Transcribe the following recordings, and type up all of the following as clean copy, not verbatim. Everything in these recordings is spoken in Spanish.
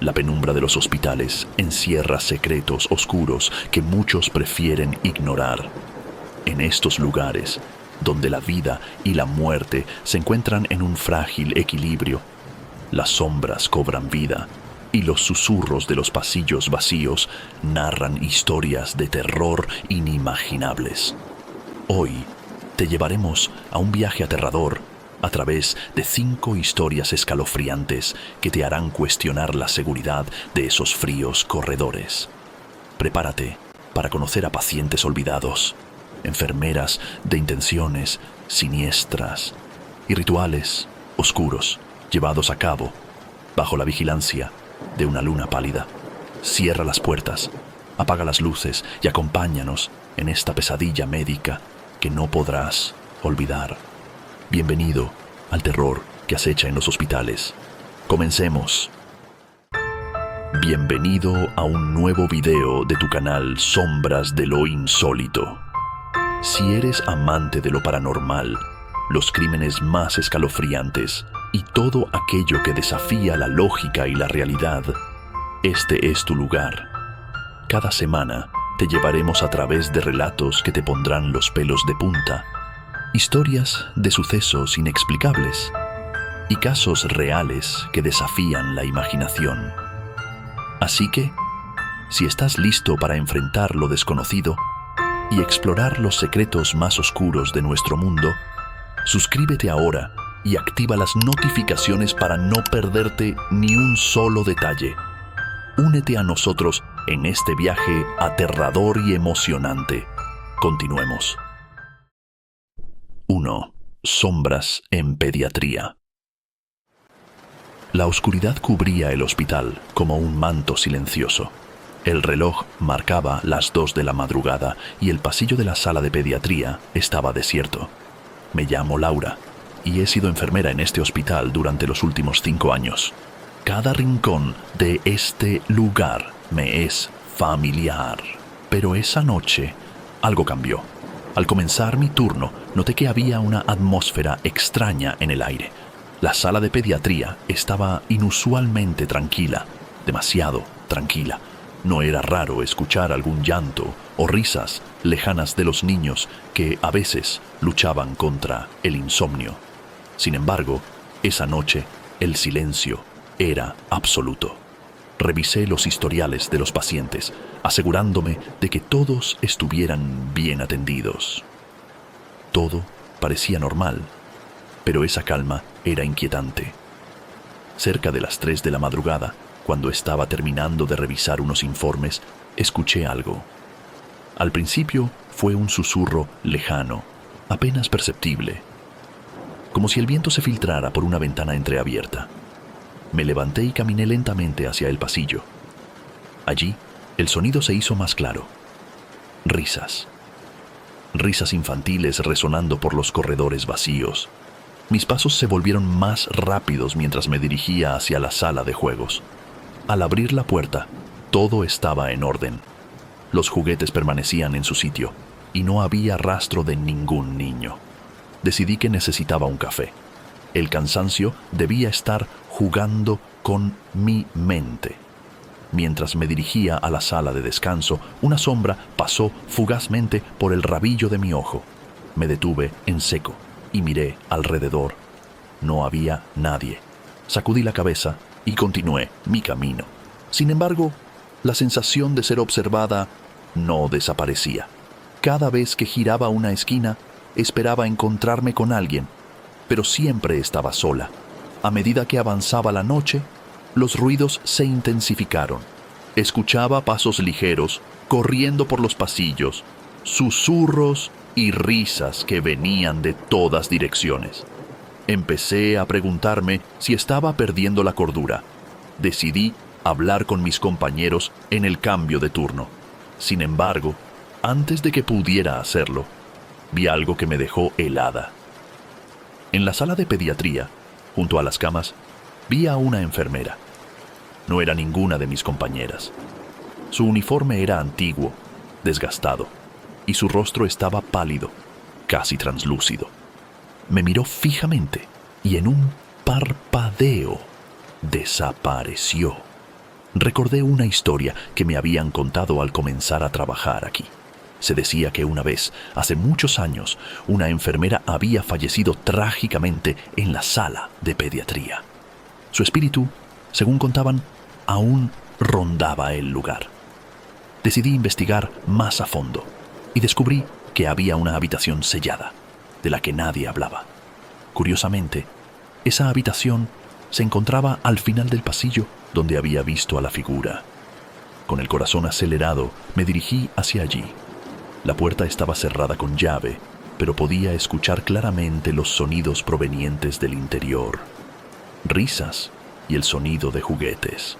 La penumbra de los hospitales encierra secretos oscuros que muchos prefieren ignorar. En estos lugares, donde la vida y la muerte se encuentran en un frágil equilibrio, las sombras cobran vida y los susurros de los pasillos vacíos narran historias de terror inimaginables. Hoy te llevaremos a un viaje aterrador a través de 5 historias escalofriantes que te harán cuestionar la seguridad de esos fríos corredores. Prepárate para conocer a pacientes olvidados, enfermeras de intenciones siniestras y rituales oscuros llevados a cabo bajo la vigilancia de una luna pálida. Cierra las puertas, apaga las luces y acompáñanos en esta pesadilla médica que no podrás olvidar. Bienvenido al terror que acecha en los hospitales. Comencemos. Bienvenido a un nuevo video de tu canal Sombras de lo Insólito. Si eres amante de lo paranormal, los crímenes más escalofriantes y todo aquello que desafía la lógica y la realidad, este es tu lugar. Cada semana te llevaremos a través de relatos que te pondrán los pelos de punta, historias de sucesos inexplicables y casos reales que desafían la imaginación. Así que, si estás listo para enfrentar lo desconocido y explorar los secretos más oscuros de nuestro mundo, suscríbete ahora y activa las notificaciones para no perderte ni un solo detalle. Únete a nosotros en este viaje aterrador y emocionante. Continuemos. 1. Sombras en pediatría. La oscuridad cubría el hospital como un manto silencioso. El reloj marcaba las 2 de la madrugada y el pasillo de la sala de pediatría estaba desierto. Me llamo Laura y he sido enfermera en este hospital durante los últimos 5 años. Cada rincón de este lugar me es familiar. Pero esa noche algo cambió. Al comenzar mi turno, noté que había una atmósfera extraña en el aire. La sala de pediatría estaba inusualmente tranquila, demasiado tranquila. No era raro escuchar algún llanto o risas lejanas de los niños que a veces luchaban contra el insomnio. Sin embargo, esa noche el silencio era absoluto. Revisé los historiales de los pacientes, asegurándome de que todos estuvieran bien atendidos. Todo parecía normal, pero esa calma era inquietante. Cerca de las 3 de la madrugada, cuando estaba terminando de revisar unos informes, escuché algo. Al principio fue un susurro lejano, apenas perceptible, como si el viento se filtrara por una ventana entreabierta. Me levanté y caminé lentamente hacia el pasillo. Allí, el sonido se hizo más claro. Risas. Risas infantiles resonando por los corredores vacíos. Mis pasos se volvieron más rápidos mientras me dirigía hacia la sala de juegos. Al abrir la puerta, todo estaba en orden. Los juguetes permanecían en su sitio y no había rastro de ningún niño. Decidí que necesitaba un café. El cansancio debía estar jugando con mi mente. Mientras me dirigía a la sala de descanso, una sombra pasó fugazmente por el rabillo de mi ojo. Me detuve en seco y miré alrededor. No había nadie. Sacudí la cabeza y continué mi camino. Sin embargo, la sensación de ser observada no desaparecía. Cada vez que giraba una esquina, esperaba encontrarme con alguien, pero siempre estaba sola. A medida que avanzaba la noche, los ruidos se intensificaron. Escuchaba pasos ligeros corriendo por los pasillos, susurros y risas que venían de todas direcciones. Empecé a preguntarme si estaba perdiendo la cordura. Decidí hablar con mis compañeros en el cambio de turno. Sin embargo, antes de que pudiera hacerlo, vi algo que me dejó helada. En la sala de pediatría, junto a las camas, vi a una enfermera. No era ninguna de mis compañeras. Su uniforme era antiguo, desgastado, y su rostro estaba pálido, casi translúcido. Me miró fijamente y en un parpadeo desapareció. Recordé una historia que me habían contado al comenzar a trabajar aquí. Se decía que una vez, hace muchos años, una enfermera había fallecido trágicamente en la sala de pediatría. Su espíritu, según contaban, aún rondaba el lugar. Decidí investigar más a fondo y descubrí que había una habitación sellada, de la que nadie hablaba. Curiosamente, esa habitación se encontraba al final del pasillo donde había visto a la figura. Con el corazón acelerado, me dirigí hacia allí. La puerta estaba cerrada con llave, pero podía escuchar claramente los sonidos provenientes del interior. Risas y el sonido de juguetes.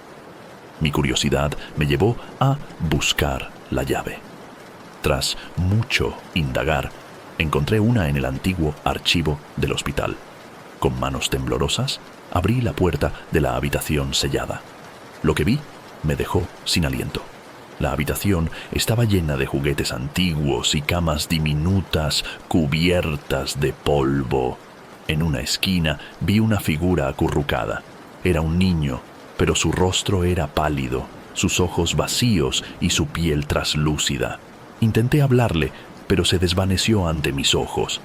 Mi curiosidad me llevó a buscar la llave. Tras mucho indagar, encontré una en el antiguo archivo del hospital. Con manos temblorosas, abrí la puerta de la habitación sellada. Lo que vi me dejó sin aliento. La habitación estaba llena de juguetes antiguos y camas diminutas cubiertas de polvo. En una esquina vi una figura acurrucada. Era un niño, pero su rostro era pálido, sus ojos vacíos y su piel traslúcida. Intenté hablarle, pero se desvaneció ante mis ojos.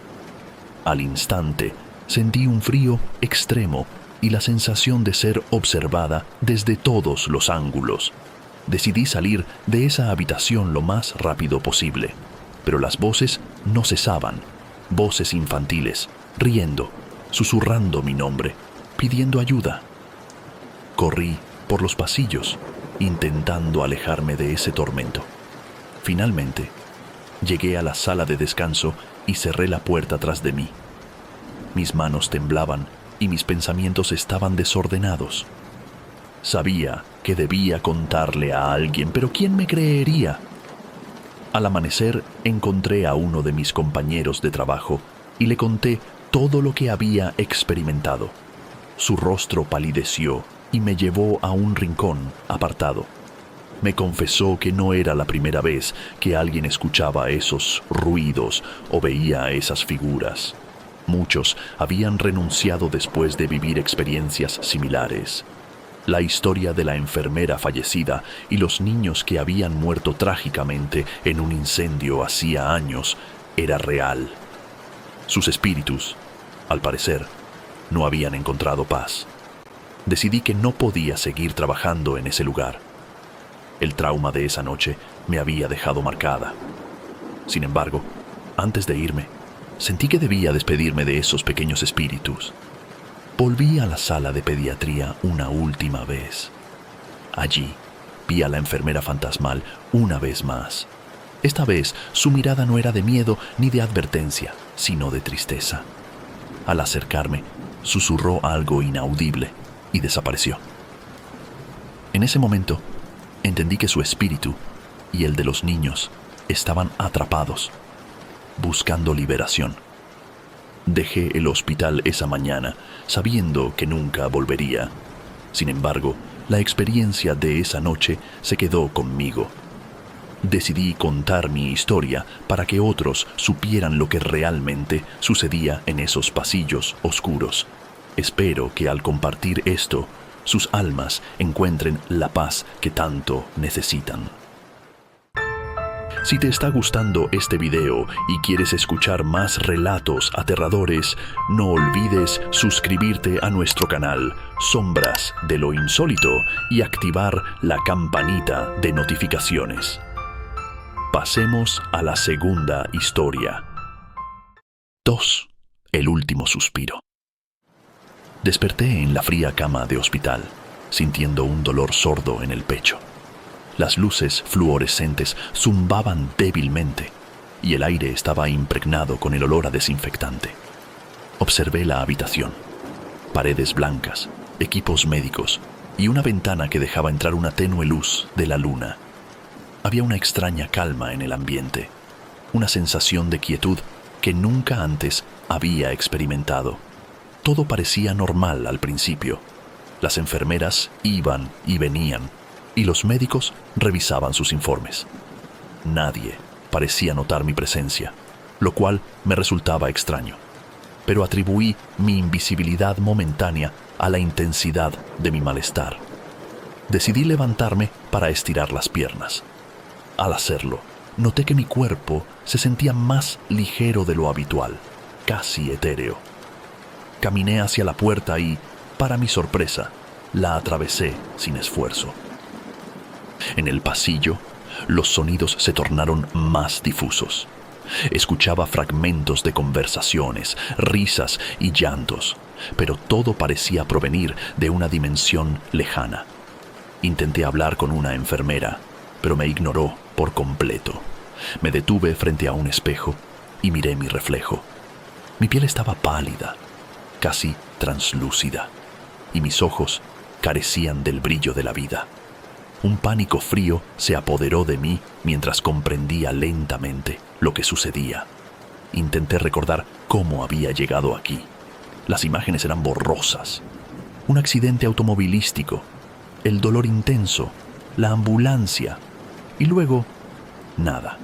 Al instante, sentí un frío extremo y la sensación de ser observada desde todos los ángulos. Decidí salir de esa habitación lo más rápido posible, pero las voces no cesaban, voces infantiles, riendo, susurrando mi nombre, pidiendo ayuda. Corrí por los pasillos, intentando alejarme de ese tormento. Finalmente, llegué a la sala de descanso y cerré la puerta tras de mí. Mis manos temblaban y mis pensamientos estaban desordenados. Sabía que debía contarle a alguien, pero ¿quién me creería? Al amanecer encontré a uno de mis compañeros de trabajo y le conté todo lo que había experimentado. Su rostro palideció y me llevó a un rincón apartado. Me confesó que no era la primera vez que alguien escuchaba esos ruidos o veía esas figuras. Muchos habían renunciado después de vivir experiencias similares. La historia de la enfermera fallecida y los niños que habían muerto trágicamente en un incendio hacía años era real. Sus espíritus, al parecer, no habían encontrado paz. Decidí que no podía seguir trabajando en ese lugar. El trauma de esa noche me había dejado marcada. Sin embargo, antes de irme, sentí que debía despedirme de esos pequeños espíritus. Volví a la sala de pediatría una última vez. Allí vi a la enfermera fantasmal una vez más. Esta vez su mirada no era de miedo ni de advertencia, sino de tristeza. Al acercarme, susurró algo inaudible y desapareció. En ese momento, entendí que su espíritu y el de los niños estaban atrapados, buscando liberación. Dejé el hospital esa mañana, sabiendo que nunca volvería. Sin embargo, la experiencia de esa noche se quedó conmigo. Decidí contar mi historia para que otros supieran lo que realmente sucedía en esos pasillos oscuros. Espero que al compartir esto, sus almas encuentren la paz que tanto necesitan. Si te está gustando este video y quieres escuchar más relatos aterradores, no olvides suscribirte a nuestro canal Sombras de lo Insólito y activar la campanita de notificaciones. Pasemos a la segunda historia. 2. El último suspiro. Desperté en la fría cama de hospital, sintiendo un dolor sordo en el pecho. Las luces fluorescentes zumbaban débilmente y el aire estaba impregnado con el olor a desinfectante. Observé la habitación. Paredes blancas, equipos médicos y una ventana que dejaba entrar una tenue luz de la luna. Había una extraña calma en el ambiente, una sensación de quietud que nunca antes había experimentado. Todo parecía normal al principio. Las enfermeras iban y venían, y los médicos revisaban sus informes. Nadie parecía notar mi presencia, lo cual me resultaba extraño, pero atribuí mi invisibilidad momentánea a la intensidad de mi malestar. Decidí levantarme para estirar las piernas. Al hacerlo, noté que mi cuerpo se sentía más ligero de lo habitual, casi etéreo. Caminé hacia la puerta y, para mi sorpresa, la atravesé sin esfuerzo. En el pasillo, los sonidos se tornaron más difusos. Escuchaba fragmentos de conversaciones, risas y llantos, pero todo parecía provenir de una dimensión lejana. Intenté hablar con una enfermera, pero me ignoró por completo. Me detuve frente a un espejo y miré mi reflejo. Mi piel estaba pálida, casi translúcida, y mis ojos carecían del brillo de la vida. Un pánico frío se apoderó de mí mientras comprendía lentamente lo que sucedía. Intenté recordar cómo había llegado aquí. Las imágenes eran borrosas. Un accidente automovilístico, el dolor intenso, la ambulancia, y luego nada.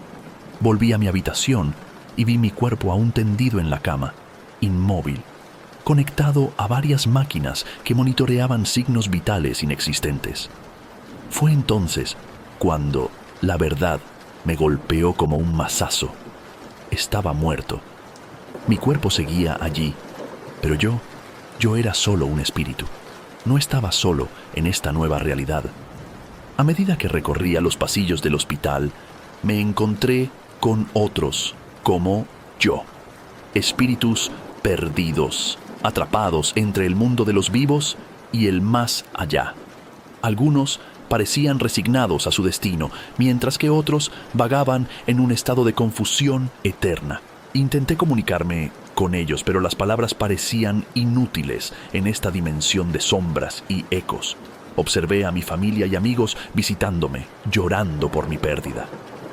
Volví a mi habitación y vi mi cuerpo aún tendido en la cama, inmóvil, conectado a varias máquinas que monitoreaban signos vitales inexistentes. Fue entonces cuando la verdad me golpeó como un mazazo. Estaba muerto. Mi cuerpo seguía allí, pero yo era solo un espíritu. No estaba solo en esta nueva realidad. A medida que recorría los pasillos del hospital, me encontré con otros como yo. Espíritus perdidos, atrapados entre el mundo de los vivos y el más allá. Algunos parecían resignados a su destino, mientras que otros vagaban en un estado de confusión eterna. Intenté comunicarme con ellos, pero las palabras parecían inútiles en esta dimensión de sombras y ecos. Observé a mi familia y amigos visitándome, llorando por mi pérdida.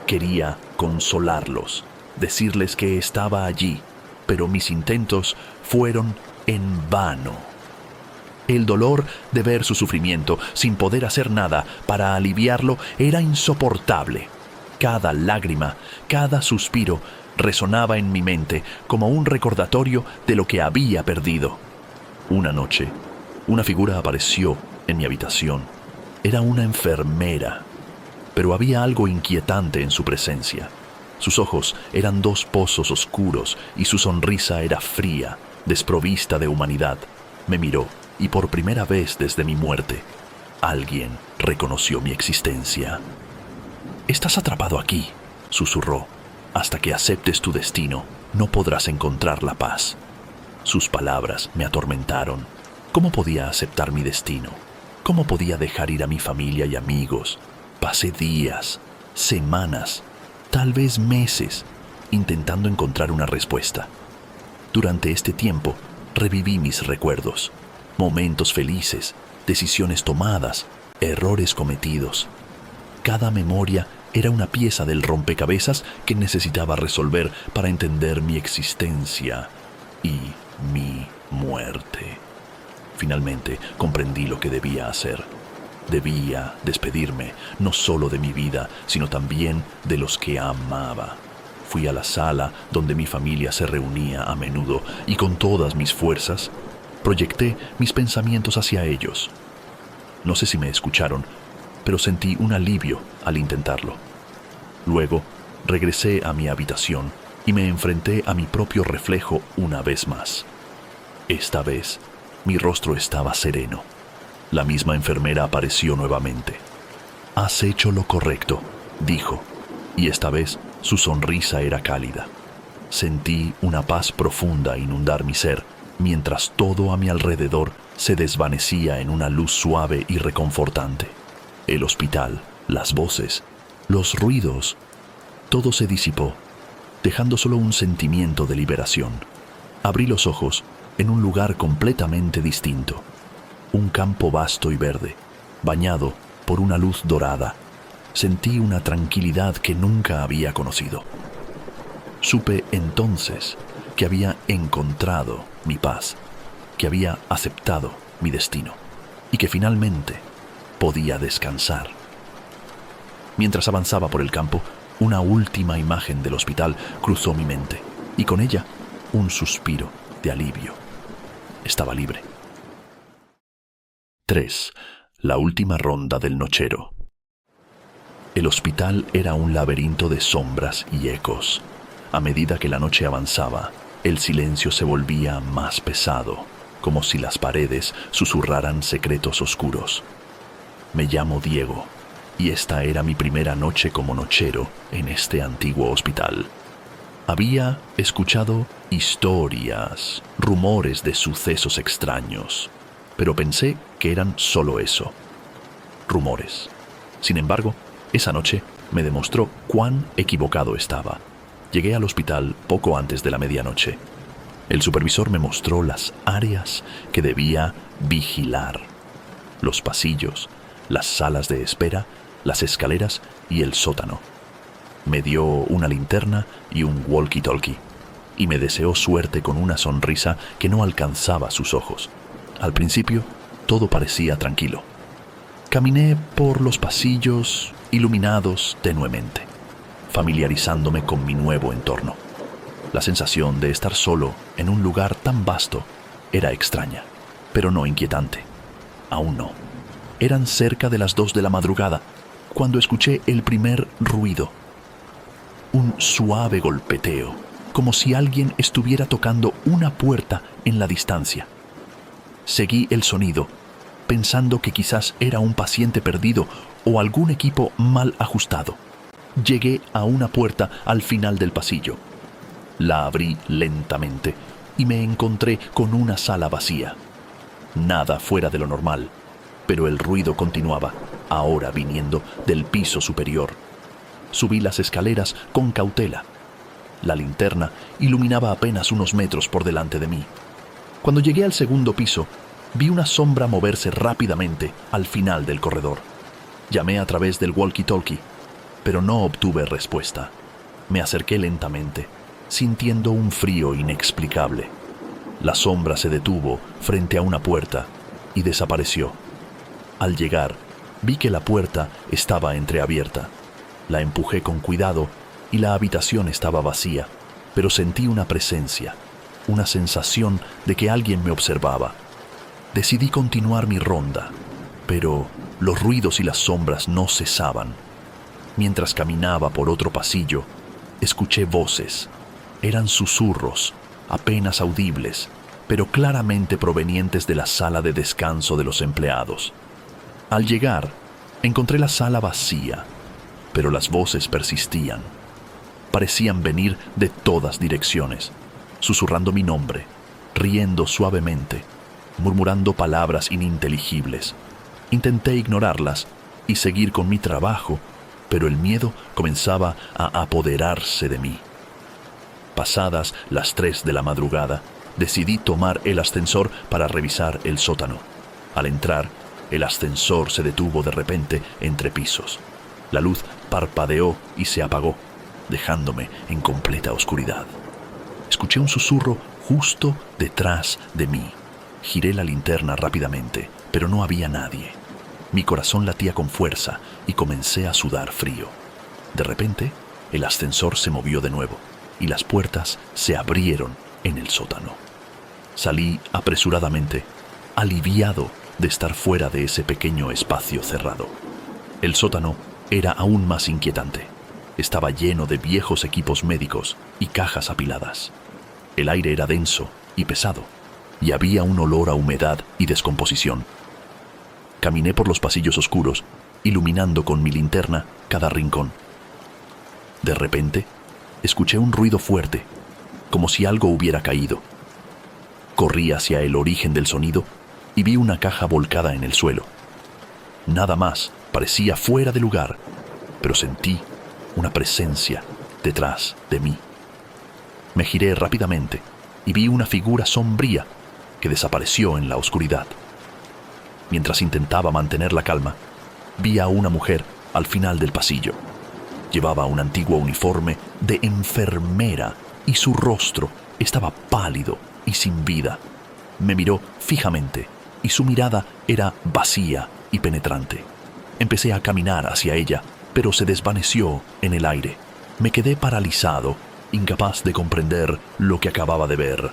Quería consolarlos, decirles que estaba allí, pero mis intentos fueron en vano. El dolor de ver su sufrimiento sin poder hacer nada para aliviarlo era insoportable. Cada lágrima, cada suspiro resonaba en mi mente como un recordatorio de lo que había perdido. Una noche, una figura apareció en mi habitación. Era una enfermera, pero había algo inquietante en su presencia. Sus ojos eran dos pozos oscuros y su sonrisa era fría, desprovista de humanidad. Me miró y por primera vez desde mi muerte, alguien reconoció mi existencia. «Estás atrapado aquí», susurró. «Hasta que aceptes tu destino, no podrás encontrar la paz». Sus palabras me atormentaron. ¿Cómo podía aceptar mi destino? ¿Cómo podía dejar ir a mi familia y amigos? Pasé días, semanas, tal vez meses, intentando encontrar una respuesta. Durante este tiempo, reviví mis recuerdos, momentos felices, decisiones tomadas, errores cometidos. Cada memoria era una pieza del rompecabezas que necesitaba resolver para entender mi existencia y mi muerte. Finalmente comprendí lo que debía hacer. Debía despedirme no solo de mi vida, sino también de los que amaba. Fui a la sala donde mi familia se reunía a menudo y con todas mis fuerzas proyecté mis pensamientos hacia ellos. No sé si me escucharon, pero sentí un alivio al intentarlo. Luego regresé a mi habitación y me enfrenté a mi propio reflejo una vez más. Esta vez, mi rostro estaba sereno. La misma enfermera apareció nuevamente. «Has hecho lo correcto», dijo, y esta vez su sonrisa era cálida. Sentí una paz profunda inundar mi ser, mientras todo a mi alrededor se desvanecía en una luz suave y reconfortante. El hospital, las voces, los ruidos, todo se disipó, dejando solo un sentimiento de liberación. Abrí los ojos en un lugar completamente distinto. Un campo vasto y verde, bañado por una luz dorada. Sentí una tranquilidad que nunca había conocido. Supe entonces que había encontrado mi paz, que había aceptado mi destino y que finalmente podía descansar. Mientras avanzaba por el campo, una última imagen del hospital cruzó mi mente y con ella un suspiro de alivio. Estaba libre. 3. La última ronda del nochero. El hospital era un laberinto de sombras y ecos. A medida que la noche avanzaba, el silencio se volvía más pesado, como si las paredes susurraran secretos oscuros. Me llamo Diego, y esta era mi primera noche como nochero en este antiguo hospital. Había escuchado historias, rumores de sucesos extraños, pero pensé que eran solo eso, rumores. Sin embargo, esa noche me demostró cuán equivocado estaba. Llegué al hospital poco antes de la medianoche. El supervisor me mostró las áreas que debía vigilar: los pasillos, las salas de espera, las escaleras y el sótano. Me dio una linterna y un walkie-talkie, y me deseó suerte con una sonrisa que no alcanzaba sus ojos. Al principio, todo parecía tranquilo. Caminé por los pasillos iluminados tenuemente, familiarizándome con mi nuevo entorno. La sensación de estar solo en un lugar tan vasto era extraña, pero no inquietante. Aún no. Eran cerca de las 2 de la madrugada cuando escuché el primer ruido. Un suave golpeteo, como si alguien estuviera tocando una puerta en la distancia. Seguí el sonido, pensando que quizás era un paciente perdido o algún equipo mal ajustado. Llegué a una puerta al final del pasillo. La abrí lentamente y me encontré con una sala vacía. Nada fuera de lo normal, pero el ruido continuaba, ahora viniendo del piso superior. Subí las escaleras con cautela. La linterna iluminaba apenas unos metros por delante de mí. Cuando llegué al segundo piso, vi una sombra moverse rápidamente al final del corredor. Llamé a través del walkie-talkie, pero no obtuve respuesta. Me acerqué lentamente, sintiendo un frío inexplicable. La sombra se detuvo frente a una puerta y desapareció. Al llegar, vi que la puerta estaba entreabierta. La empujé con cuidado y la habitación estaba vacía, pero sentí una presencia, una sensación de que alguien me observaba. Decidí continuar mi ronda, pero los ruidos y las sombras no cesaban. Mientras caminaba por otro pasillo, escuché voces. Eran susurros, apenas audibles, pero claramente provenientes de la sala de descanso de los empleados. Al llegar, encontré la sala vacía, pero las voces persistían. Parecían venir de todas direcciones, susurrando mi nombre, riendo suavemente, murmurando palabras ininteligibles. Intenté ignorarlas y seguir con mi trabajo, pero el miedo comenzaba a apoderarse de mí. Pasadas las 3 de la madrugada, decidí tomar el ascensor para revisar el sótano. Al entrar, el ascensor se detuvo de repente entre pisos. La luz parpadeó y se apagó, dejándome en completa oscuridad. Escuché un susurro justo detrás de mí. Giré la linterna rápidamente, pero no había nadie. Mi corazón latía con fuerza y comencé a sudar frío. De repente, el ascensor se movió de nuevo y las puertas se abrieron en el sótano. Salí apresuradamente, aliviado de estar fuera de ese pequeño espacio cerrado. El sótano era aún más inquietante. Estaba lleno de viejos equipos médicos y cajas apiladas. El aire era denso y pesado, y había un olor a humedad y descomposición. Caminé por los pasillos oscuros, iluminando con mi linterna cada rincón. De repente, escuché un ruido fuerte, como si algo hubiera caído. Corrí hacia el origen del sonido y vi una caja volcada en el suelo. Nada más parecía fuera de lugar, pero sentí una presencia detrás de mí. Me giré rápidamente y vi una figura sombría que desapareció en la oscuridad. Mientras intentaba mantener la calma, vi a una mujer al final del pasillo. Llevaba un antiguo uniforme de enfermera y su rostro estaba pálido y sin vida. Me miró fijamente y su mirada era vacía y penetrante. Empecé a caminar hacia ella, pero se desvaneció en el aire. Me quedé paralizado, incapaz de comprender lo que acababa de ver.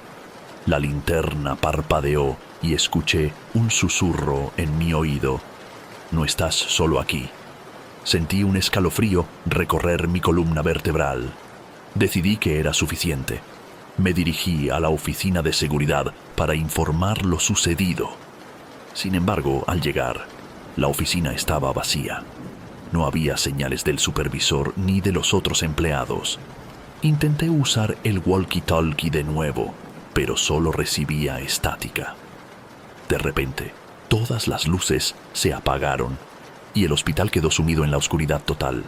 La linterna parpadeó y escuché un susurro en mi oído. no estás solo aquí. Sentí un escalofrío recorrer mi columna vertebral. Decidí que era suficiente. Me dirigí a la oficina de seguridad para informar lo sucedido. Sin embargo, al llegar, la oficina estaba vacía. No había señales del supervisor ni de los otros empleados. Intenté usar el walkie-talkie de nuevo, pero solo recibía estática. De repente, todas las luces se apagaron y el hospital quedó sumido en la oscuridad total.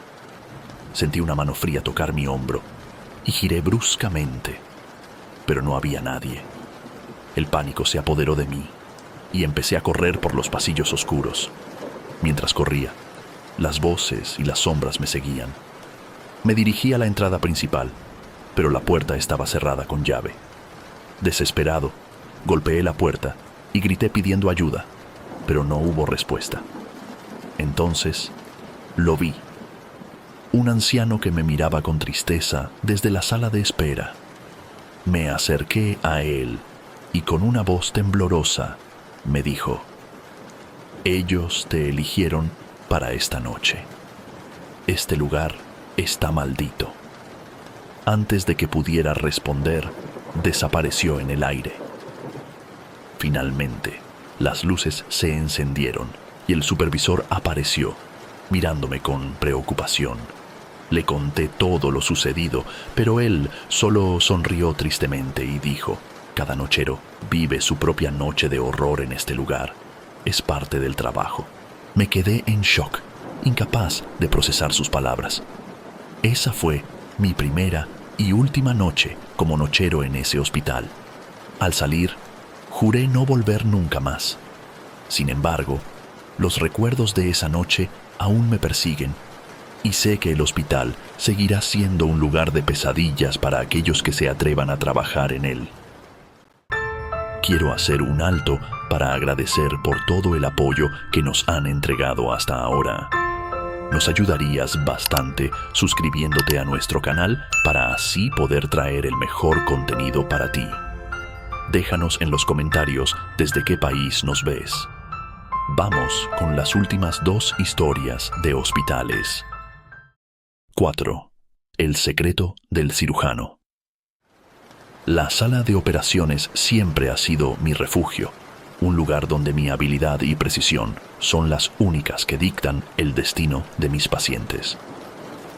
Sentí una mano fría tocar mi hombro y giré bruscamente, pero no había nadie. El pánico se apoderó de mí y empecé a correr por los pasillos oscuros. Mientras corría, las voces y las sombras me seguían. Me dirigí a la entrada principal, pero la puerta estaba cerrada con llave. Desesperado, golpeé la puerta y grité pidiendo ayuda, pero no hubo respuesta. Entonces, lo vi. Un anciano que me miraba con tristeza desde la sala de espera. Me acerqué a él y con una voz temblorosa me dijo: «Ellos te eligieron para esta noche. Este lugar está maldito». Antes de que pudiera responder, desapareció en el aire. Finalmente, las luces se encendieron y el supervisor apareció, mirándome con preocupación. Le conté todo lo sucedido, pero él solo sonrió tristemente y dijo: «Cada nochero vive su propia noche de horror en este lugar. Es parte del trabajo». Me quedé en shock, incapaz de procesar sus palabras. Esa fue mi primera y última noche como nochero en ese hospital. Al salir, juré no volver nunca más. Sin embargo, los recuerdos de esa noche aún me persiguen y sé que el hospital seguirá siendo un lugar de pesadillas para aquellos que se atrevan a trabajar en él. Quiero hacer un alto para agradecer por todo el apoyo que nos han entregado hasta ahora. Nos ayudarías bastante suscribiéndote a nuestro canal para así poder traer el mejor contenido para ti. Déjanos en los comentarios desde qué país nos ves. Vamos con las últimas 2 historias de hospitales. 4. El secreto del cirujano. La sala de operaciones siempre ha sido mi refugio, un lugar donde mi habilidad y precisión son las únicas que dictan el destino de mis pacientes.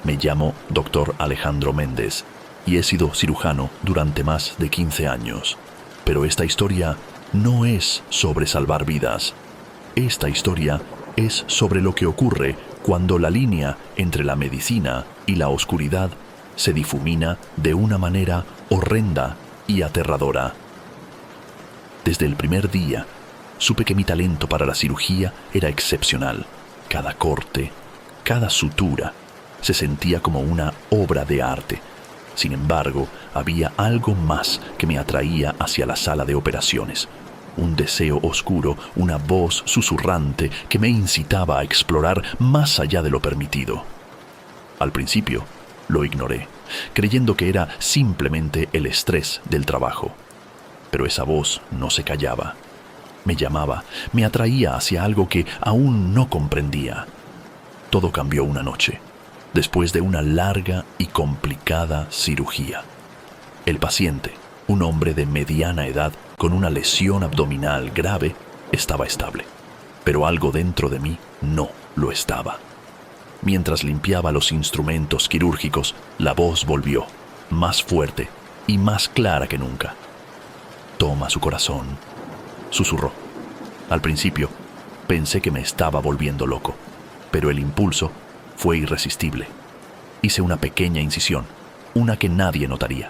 Me llamo Dr. Alejandro Méndez y he sido cirujano durante más de 15 años. Pero esta historia no es sobre salvar vidas. Esta historia es sobre lo que ocurre cuando la línea entre la medicina y la oscuridad se difumina de una manera horrenda y aterradora. Desde el primer día, supe que mi talento para la cirugía era excepcional. Cada corte, cada sutura, se sentía como una obra de arte. Sin embargo, había algo más que me atraía hacia la sala de operaciones. Un deseo oscuro, una voz susurrante que me incitaba a explorar más allá de lo permitido. Al principio, lo ignoré, creyendo que era simplemente el estrés del trabajo. Pero esa voz no se callaba. Me llamaba, me atraía hacia algo que aún no comprendía. Todo cambió una noche, después de una larga y complicada cirugía. El paciente, un hombre de mediana edad con una lesión abdominal grave, estaba estable, pero algo dentro de mí no lo estaba. Mientras limpiaba los instrumentos quirúrgicos, la voz volvió, más fuerte y más clara que nunca. «Toma su corazón», susurró. Al principio, pensé que me estaba volviendo loco, pero el impulso fue irresistible. Hice una pequeña incisión, una que nadie notaría,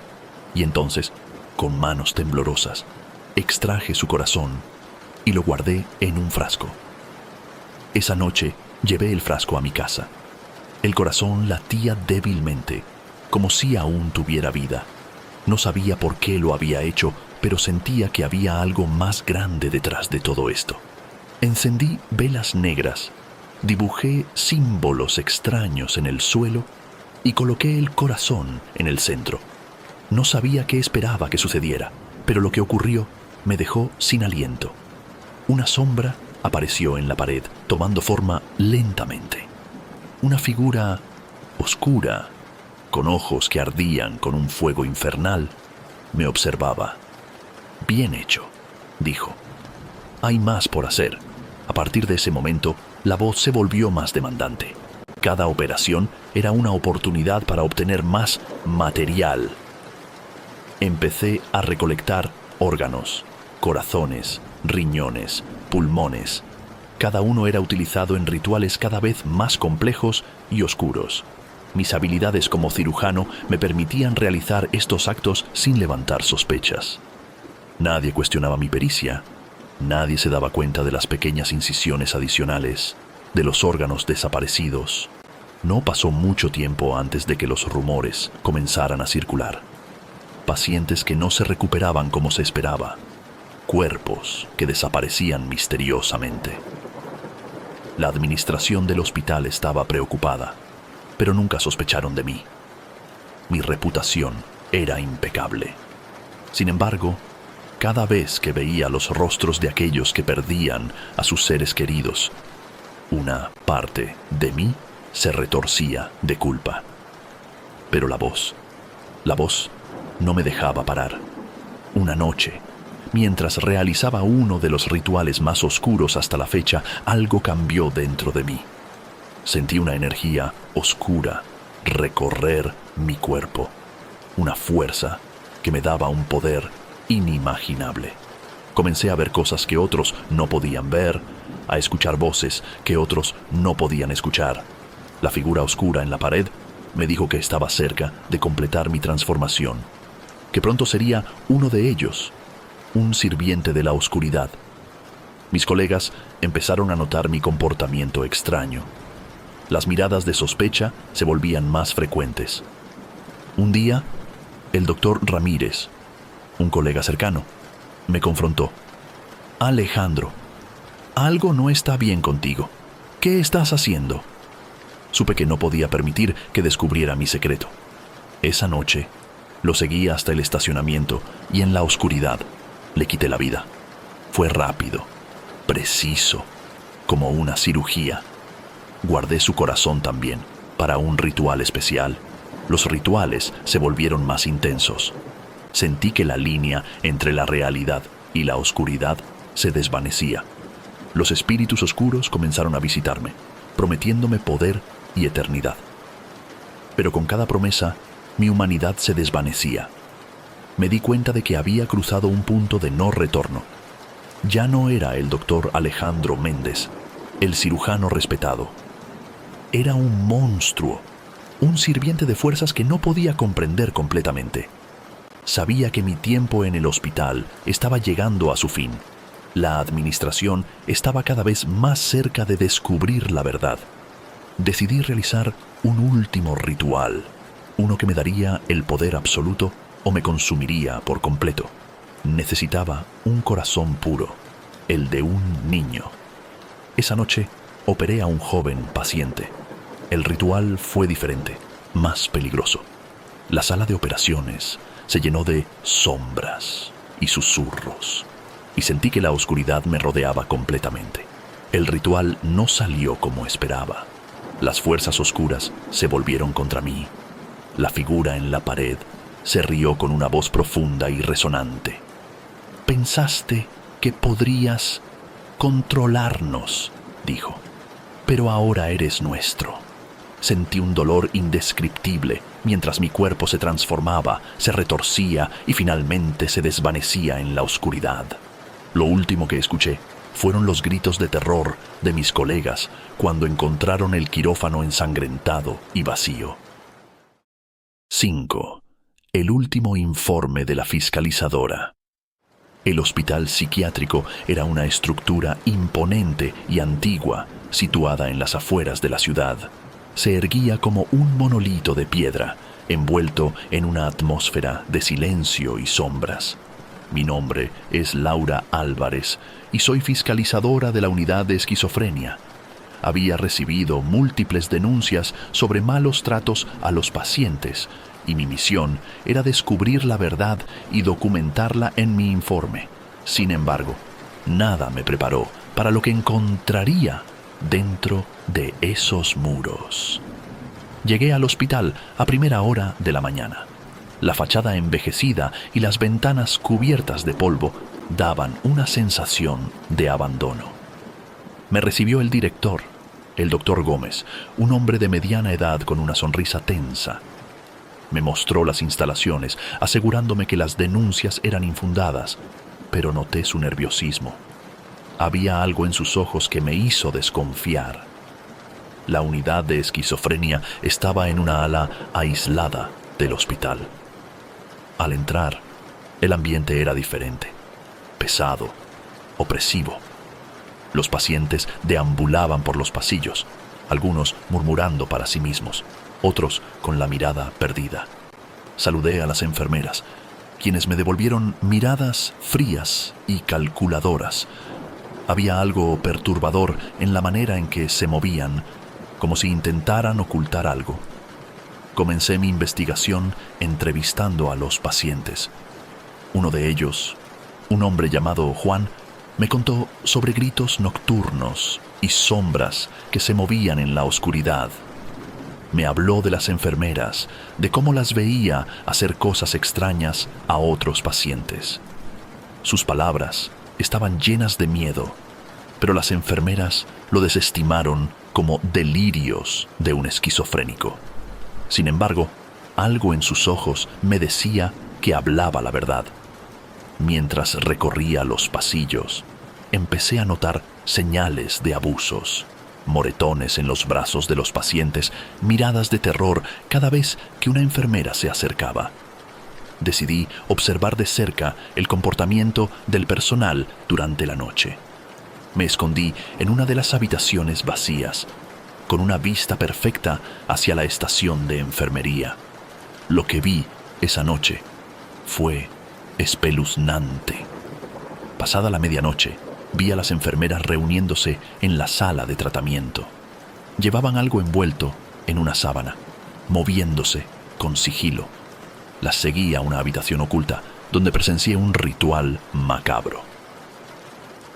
y entonces, con manos temblorosas, extraje su corazón y lo guardé en un frasco. Esa noche llevé el frasco a mi casa. El corazón latía débilmente, como si aún tuviera vida. No sabía por qué lo había hecho, pero sentía que había algo más grande detrás de todo esto. Encendí velas negras, dibujé símbolos extraños en el suelo y coloqué el corazón en el centro. No sabía qué esperaba que sucediera, pero lo que ocurrió me dejó sin aliento. Una sombra apareció en la pared, tomando forma lentamente. Una figura oscura, con ojos que ardían con un fuego infernal, me observaba. «Bien hecho», dijo. «Hay más por hacer». A partir de ese momento, la voz se volvió más demandante. Cada operación era una oportunidad para obtener más material. Empecé a recolectar órganos, corazones, riñones, pulmones. Cada uno era utilizado en rituales cada vez más complejos y oscuros. Mis habilidades como cirujano me permitían realizar estos actos sin levantar sospechas. Nadie cuestionaba mi pericia. Nadie se daba cuenta de las pequeñas incisiones adicionales, de los órganos desaparecidos. No pasó mucho tiempo antes de que los rumores comenzaran a circular. Pacientes que no se recuperaban como se esperaba. Cuerpos que desaparecían misteriosamente. La administración del hospital estaba preocupada, pero nunca sospecharon de mí. Mi reputación era impecable. Sin embargo, cada vez que veía los rostros de aquellos que perdían a sus seres queridos, una parte de mí se retorcía de culpa. Pero la voz no me dejaba parar. Una noche, mientras realizaba uno de los rituales más oscuros hasta la fecha, algo cambió dentro de mí. Sentí una energía oscura recorrer mi cuerpo, una fuerza que me daba un poder inimaginable. Comencé a ver cosas que otros no podían ver, a escuchar voces que otros no podían escuchar. La figura oscura en la pared me dijo que estaba cerca de completar mi transformación, que pronto sería uno de ellos, un sirviente de la oscuridad. Mis colegas empezaron a notar mi comportamiento extraño. Las miradas de sospecha se volvían más frecuentes. Un día, el doctor Ramírez, un colega cercano, me confrontó. «Alejandro, algo no está bien contigo. ¿Qué estás haciendo?» Supe que no podía permitir que descubriera mi secreto. Esa noche, lo seguí hasta el estacionamiento y en la oscuridad le quité la vida. Fue rápido, preciso, como una cirugía. Guardé su corazón también, para un ritual especial. Los rituales se volvieron más intensos. Sentí que la línea entre la realidad y la oscuridad se desvanecía. Los espíritus oscuros comenzaron a visitarme, prometiéndome poder y eternidad. Pero con cada promesa, mi humanidad se desvanecía. Me di cuenta de que había cruzado un punto de no retorno. Ya no era el doctor Alejandro Méndez, el cirujano respetado. Era un monstruo, un sirviente de fuerzas que no podía comprender completamente. Sabía que mi tiempo en el hospital estaba llegando a su fin. La administración estaba cada vez más cerca de descubrir la verdad. Decidí realizar un último ritual, uno que me daría el poder absoluto o me consumiría por completo. Necesitaba un corazón puro, el de un niño. Esa noche operé a un joven paciente. El ritual fue diferente, más peligroso. La sala de operaciones se llenó de sombras y susurros, y sentí que la oscuridad me rodeaba completamente. El ritual no salió como esperaba. Las fuerzas oscuras se volvieron contra mí. La figura en la pared se rió con una voz profunda y resonante. «Pensaste que podrías controlarnos», dijo, «pero ahora eres nuestro». Sentí un dolor indescriptible mientras mi cuerpo se transformaba, se retorcía y finalmente se desvanecía en la oscuridad. Lo último que escuché fueron los gritos de terror de mis colegas cuando encontraron el quirófano ensangrentado y vacío. 5. El último informe de la fiscalizadora. El hospital psiquiátrico era una estructura imponente y antigua, situada en las afueras de la ciudad. Se erguía como un monolito de piedra, envuelto en una atmósfera de silencio y sombras. Mi nombre es Laura Álvarez y soy fiscalizadora de la unidad de esquizofrenia. Había recibido múltiples denuncias sobre malos tratos a los pacientes y mi misión era descubrir la verdad y documentarla en mi informe. Sin embargo, nada me preparó para lo que encontraría dentro de esos muros. Llegué al hospital a primera hora de la mañana. La fachada envejecida y las ventanas cubiertas de polvo daban una sensación de abandono. Me recibió el director, el doctor Gómez, un hombre de mediana edad con una sonrisa tensa. Me mostró las instalaciones, asegurándome que las denuncias eran infundadas, pero noté su nerviosismo. Había algo en sus ojos que me hizo desconfiar. La unidad de esquizofrenia estaba en una ala aislada del hospital. Al entrar, el ambiente era diferente, pesado, opresivo. Los pacientes deambulaban por los pasillos, algunos murmurando para sí mismos, otros con la mirada perdida. Saludé a las enfermeras, quienes me devolvieron miradas frías y calculadoras. Había algo perturbador en la manera en que se movían, como si intentaran ocultar algo. Comencé mi investigación entrevistando a los pacientes. Uno de ellos, un hombre llamado Juan, me contó sobre gritos nocturnos y sombras que se movían en la oscuridad. Me habló de las enfermeras, de cómo las veía hacer cosas extrañas a otros pacientes. Sus palabras estaban llenas de miedo, pero las enfermeras lo desestimaron como delirios de un esquizofrénico. Sin embargo, algo en sus ojos me decía que hablaba la verdad. Mientras recorría los pasillos, empecé a notar señales de abusos, moretones en los brazos de los pacientes, miradas de terror cada vez que una enfermera se acercaba. Decidí observar de cerca el comportamiento del personal durante la noche. Me escondí en una de las habitaciones vacías, con una vista perfecta hacia la estación de enfermería. Lo que vi esa noche fue espeluznante. Pasada la medianoche, vi a las enfermeras reuniéndose en la sala de tratamiento. Llevaban algo envuelto en una sábana, moviéndose con sigilo. Las seguí a una habitación oculta, donde presencié un ritual macabro.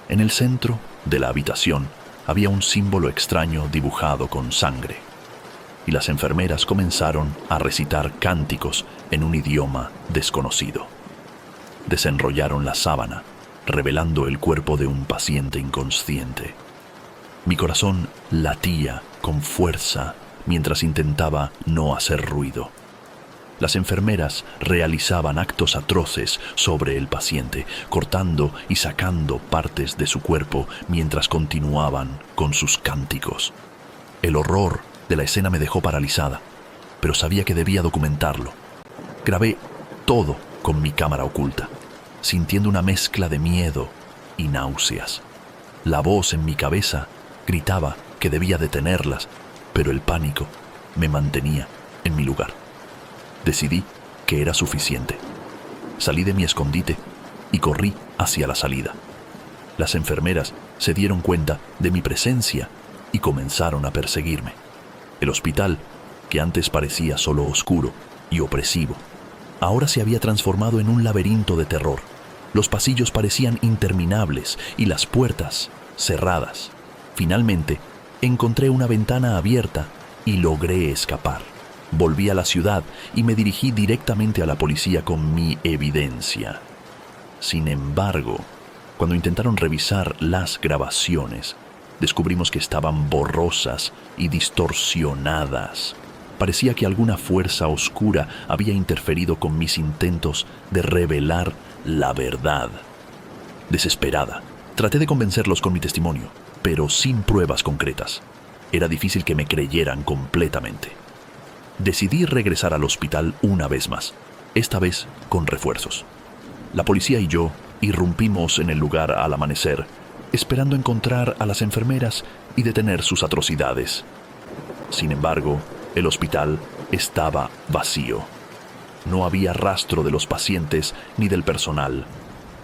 En el centro de la habitación había un símbolo extraño dibujado con sangre, y las enfermeras comenzaron a recitar cánticos en un idioma desconocido. Desenrollaron la sábana, revelando el cuerpo de un paciente inconsciente. Mi corazón latía con fuerza mientras intentaba no hacer ruido. Las enfermeras realizaban actos atroces sobre el paciente, cortando y sacando partes de su cuerpo mientras continuaban con sus cánticos. El horror de la escena me dejó paralizada, pero sabía que debía documentarlo. Grabé todo con mi cámara oculta, sintiendo una mezcla de miedo y náuseas. La voz en mi cabeza gritaba que debía detenerlas, pero el pánico me mantenía en mi lugar. Decidí que era suficiente. Salí de mi escondite y corrí hacia la salida. Las enfermeras se dieron cuenta de mi presencia y comenzaron a perseguirme. El hospital, que antes parecía solo oscuro y opresivo, ahora se había transformado en un laberinto de terror. Los pasillos parecían interminables y las puertas cerradas. Finalmente, encontré una ventana abierta y logré escapar. Volví a la ciudad y me dirigí directamente a la policía con mi evidencia. Sin embargo, cuando intentaron revisar las grabaciones, descubrimos que estaban borrosas y distorsionadas. Parecía que alguna fuerza oscura había interferido con mis intentos de revelar la verdad. Desesperada, traté de convencerlos con mi testimonio, pero sin pruebas concretas. Era difícil que me creyeran completamente. Decidí regresar al hospital una vez más, esta vez con refuerzos. La policía y yo irrumpimos en el lugar al amanecer, esperando encontrar a las enfermeras y detener sus atrocidades. Sin embargo, el hospital estaba vacío. No había rastro de los pacientes ni del personal.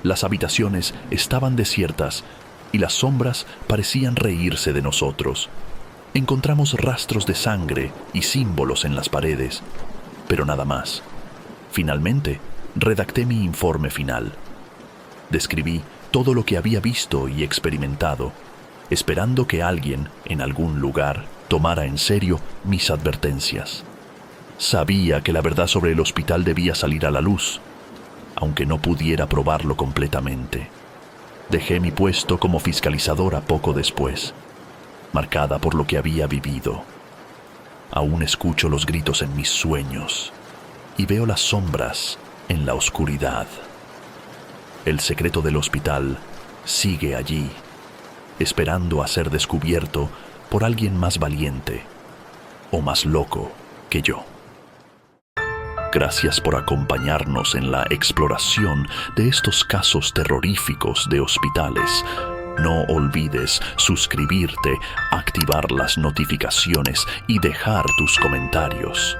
Las habitaciones estaban desiertas y las sombras parecían reírse de nosotros. Encontramos rastros de sangre y símbolos en las paredes, pero nada más. Finalmente, redacté mi informe final. Describí todo lo que había visto y experimentado, esperando que alguien, en algún lugar, tomara en serio mis advertencias. Sabía que la verdad sobre el hospital debía salir a la luz, aunque no pudiera probarlo completamente. Dejé mi puesto como fiscalizadora poco después, marcada por lo que había vivido. Aún escucho los gritos en mis sueños y veo las sombras en la oscuridad. El secreto del hospital sigue allí, esperando a ser descubierto por alguien más valiente o más loco que yo. Gracias por acompañarnos en la exploración de estos casos terroríficos de hospitales. No olvides suscribirte, activar las notificaciones y dejar tus comentarios.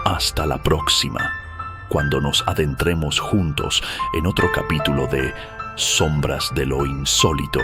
Hasta la próxima, cuando nos adentremos juntos en otro capítulo de Sombras de lo Insólito.